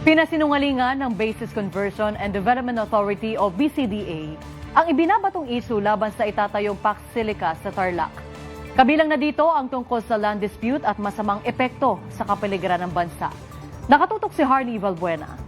Pinasinungalingan ng Basis Conversion and Development Authority o BCDA ang ibinabatong isu laban sa itatayong Pax Silica sa Tarlac. Kabilang na dito ang tungkol sa land dispute at masamang epekto sa kapaligiran ng bansa. Nakatutok si Harley Valbuena.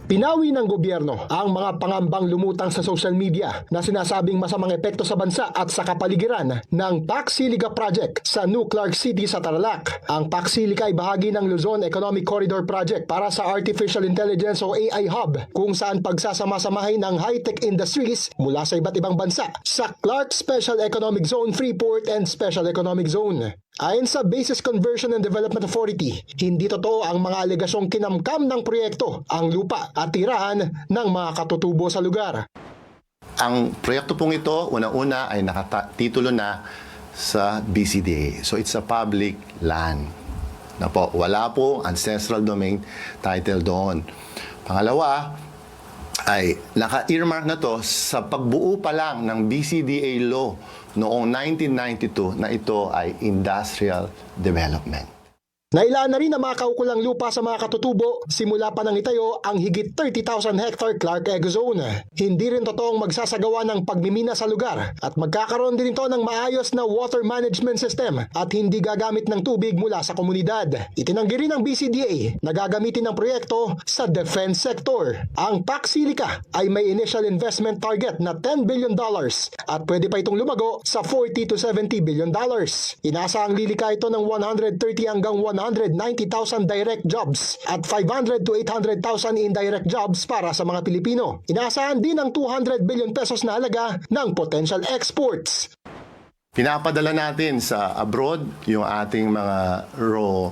Pinawi ng gobyerno ang mga pangambang lumutang sa social media na sinasabing masamang epekto sa bansa at sa kapaligiran ng Pax Silica Project sa New Clark City sa Tarlac. Ang Pax Silica ay bahagi ng Luzon Economic Corridor Project para sa Artificial Intelligence o AI Hub, kung saan pagsasama-samahin ng high-tech industries mula sa iba't ibang bansa sa Clark Special Economic Zone, Freeport and Special Economic Zone. Ayon sa Basis Conversion and Development Authority, hindi totoo ang mga alegasyong kinamkam ng proyekto, ang lupa at tirahan ng mga katutubo sa lugar. Ang proyekto pong ito, una-una ay nakatitulo na sa BCDA. So it's a public land. Na po, wala po ancestral domain title doon. Pangalawa, ay naka-earmark na to sa pagbuo pa lang ng BCDA law noong 1992 na ito ay industrial development. Nailaan na rin ang mga kaukulang lupa sa mga katutubo simula pa nang itayo ang higit 30,000 hectare Clark Eco Zone. Hindi rin totoong magsasagawa ng pagmimina sa lugar at magkakaroon din ito ng maayos na water management system at hindi gagamit ng tubig mula sa komunidad. Itinanggi rin ng BCDA na gagamitin ng proyekto sa defense sector. Ang Pax Silica ay may initial investment target na $10 billion at pwede pa itong lumago sa $40 to $70 billion. Inaasahang lilika ito ng 130 hanggang 190,000 direct jobs at 500 to 800,000 indirect jobs para sa mga Pilipino. Inaasahan din ang 200 billion pesos na halaga ng potential exports. Pinapadala natin sa abroad yung ating mga raw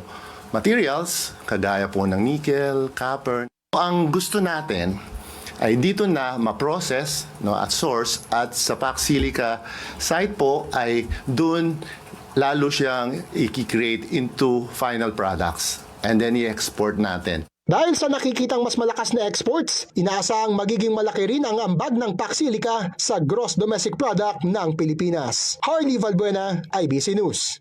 materials, kagaya po ng nickel, copper. Ang gusto natin ay dito na ma-process at source, at sa Pax Silica site po ay dun lalo siyang i-create into final products and then i-export natin. Dahil sa nakikitang mas malakas na exports, inaasahang magiging malaki rin ang ambag ng Pax Silica sa gross domestic product ng Pilipinas. Harley Valbuena, IBC News.